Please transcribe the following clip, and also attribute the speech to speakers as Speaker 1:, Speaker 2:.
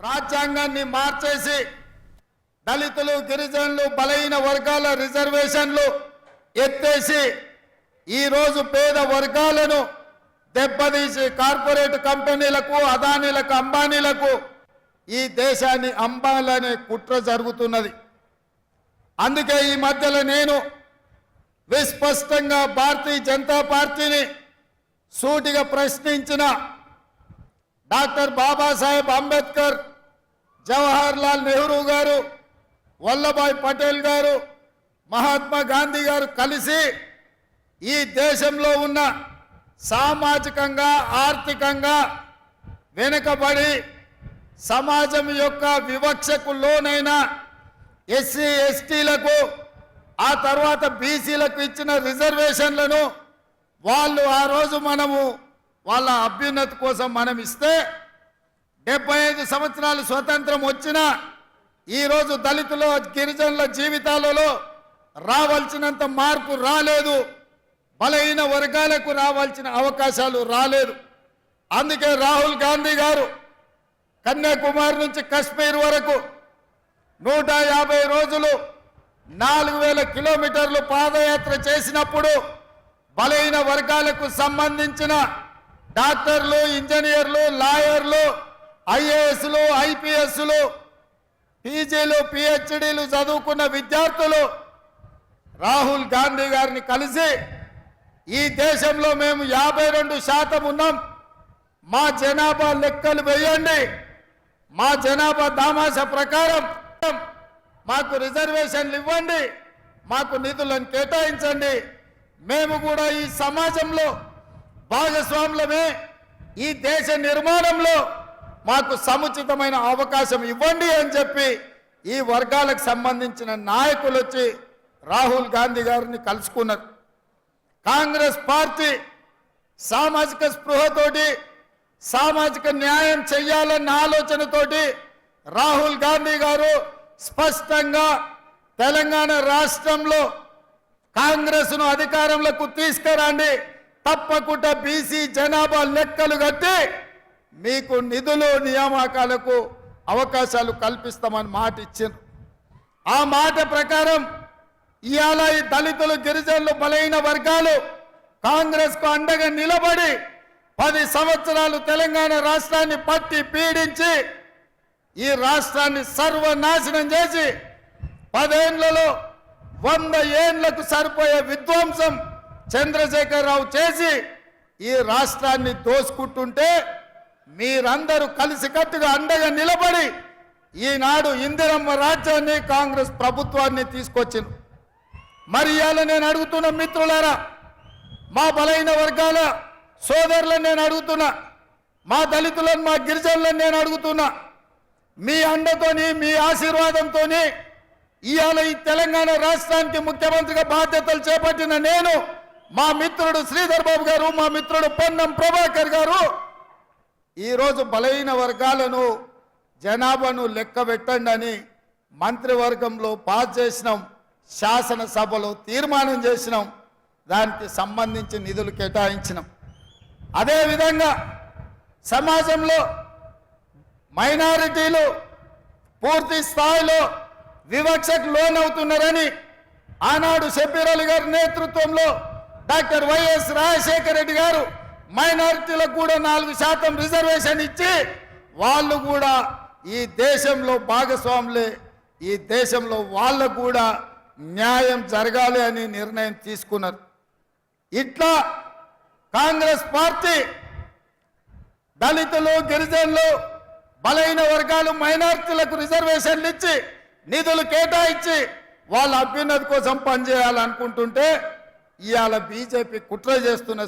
Speaker 1: రాజ్యాంగాన్ని మార్చేసి దళితులు గిరిజనులు బలహీన వర్గాల రిజర్వేషన్లు ఎత్తేసి ఈరోజు పేద వర్గాలను దెబ్బతీసి కార్పొరేట్ కంపెనీలకు అదానీలకు అంబానీలకు ఈ దేశాన్ని అంబాలనే కుట్ర జరుగుతున్నది. అందుకే ఈ మధ్యలో నేను విస్పష్టంగా భారతీయ జనతా పార్టీని సూటిగా ప్రశ్నించిన డాక్టర్ బాబాసాహెబ్ అంబేద్కర్, జవహర్ లాల్ నెహ్రూ గారు, వల్లభాయ్ పటేల్ గారు, మహాత్మా గాంధీ గారు కలిసి ఈ దేశంలో ఉన్న సామాజికంగా ఆర్థికంగా వెనుకబడి సమాజం యొక్క వివక్షకు లోనైన ఎస్సీ ఎస్టీలకు ఆ తర్వాత బీసీలకు ఇచ్చిన రిజర్వేషన్లను వాళ్ళు ఆ రోజు మనము వాళ్ళ అభ్యున్నతి కోసం మనం ఇస్తే 75 సంవత్సరాలు స్వతంత్రం వచ్చినా ఈరోజు దళితుల గిరిజనుల జీవితాలలో రావాల్సినంత మార్పు రాలేదు. బలహీన వర్గాలకు రావాల్సిన అవకాశాలు రాలేదు. అందుకే రాహుల్ గాంధీ గారు కన్యాకుమారి నుంచి కశ్మీర్ వరకు 150 రోజులు 4000 కిలోమీటర్లు పాదయాత్ర చేసినప్పుడు బలహీన వర్గాలకు సంబంధించిన డాక్టర్లు, ఇంజనీర్లు, లాయర్లు, ఐఏఎస్లు, ఐపీఎస్లు, పీజీలు, పిహెచ్డీలు చదువుకున్న విద్యార్థులు రాహుల్ గాంధీ గారిని కలిసి ఈ దేశంలో మేము 52% ఉన్నాం, మా జనాభా లెక్కలు వేయండి, మా జనాభా దామాషా ప్రకారం మాకు రిజర్వేషన్లు ఇవ్వండి, మాకు నిధులను కేటాయించండి, మేము కూడా ఈ సమాజంలో భాగస్వాములమే, ఈ దేశ నిర్మాణంలో మాకు సముచితమైన అవకాశం ఇవ్వండి అని చెప్పి ఈ వర్గాలకు సంబంధించిన నాయకులు వచ్చి రాహుల్ గాంధీ గారిని కలుసుకున్నారు. కాంగ్రెస్ పార్టీ సామాజిక స్పృహతోటి సామాజిక న్యాయం చేయాలన్న ఆలోచనతోటి రాహుల్ గాంధీ గారు స్పష్టంగా తెలంగాణ రాష్ట్రంలో కాంగ్రెస్ను అధికారంలోకి తీసుకురండి, తప్పకుండా బీసీ జనాభా లెక్కలు కట్టి మీకు నిధులు నియామకాలకు అవకాశాలు కల్పిస్తామని మాట ఇచ్చారు. ఆ మాట ప్రకారం ఇవాళ ఈ దళితులు గిరిజనులు బలహీన వర్గాలు కాంగ్రెస్కు అండగా నిలబడి 10 సంవత్సరాలు తెలంగాణ రాష్ట్రాన్ని పట్టి పీడించి ఈ రాష్ట్రాన్ని సర్వనాశనం చేసి 10 ఏళ్లలో 100 ఏళ్లకు సరిపోయే విధ్వంసం చంద్రశేఖరరావు చేసి ఈ రాష్ట్రాన్ని దోసుకుంటుంటే మీరందరూ కలిసికట్టుగా అండగా నిలబడి ఈనాడు ఇందిరమ్మ రాజ్యాన్ని కాంగ్రెస్ ప్రభుత్వాన్ని తీసుకొచ్చింది. మరి ఇవాళ నేను అడుగుతున్న మిత్రులారా, మా బలహీన వర్గాల సోదరులను నేను అడుగుతున్నా, మా దళితులను మా గిరిజనులను నేను అడుగుతున్నా, మీ అండతోని మీ ఆశీర్వాదంతో ఇవాళ ఈ తెలంగాణ రాష్ట్రానికి ముఖ్యమంత్రిగా బాధ్యతలు చేపట్టిన నేను, మా మిత్రుడు శ్రీధర్ బాబు గారు, మా మిత్రుడు పొన్నం ప్రభాకర్ గారు ఈరోజు బలహీన వర్గాలను జనాభాను లెక్క పెట్టండి అని మంత్రివర్గంలో పాస్ చేసినాం, శాసనసభలో తీర్మానం చేసినాం, దానికి సంబంధించి నిధులు కేటాయించినాం. అదేవిధంగా సమాజంలో మైనారిటీలు పూర్తి స్థాయిలో వివక్షకు లోనవుతున్నారని ఆనాడు షబ్బీర్ అలీ గారి నేతృత్వంలో డాక్టర్ వైఎస్ రాజశేఖర రెడ్డి గారు మైనారిటీలకు కూడా 4% రిజర్వేషన్ ఇచ్చి వాళ్ళు కూడా ఈ దేశంలో భాగస్వాములే, ఈ దేశంలో వాళ్ళకు కూడా న్యాయం జరగాలి అని నిర్ణయం తీసుకున్నారు. ఇట్లా కాంగ్రెస్ పార్టీ దళితులు గిరిజనులు బలహీన వర్గాలు మైనారిటీలకు రిజర్వేషన్లు ఇచ్చి నిధులు కేటాయించి వాళ్ళ అభ్యున్నతి కోసం పనిచేయాలనుకుంటుంటే ఇవాళ బీజేపీ కుట్ర చేస్తున్న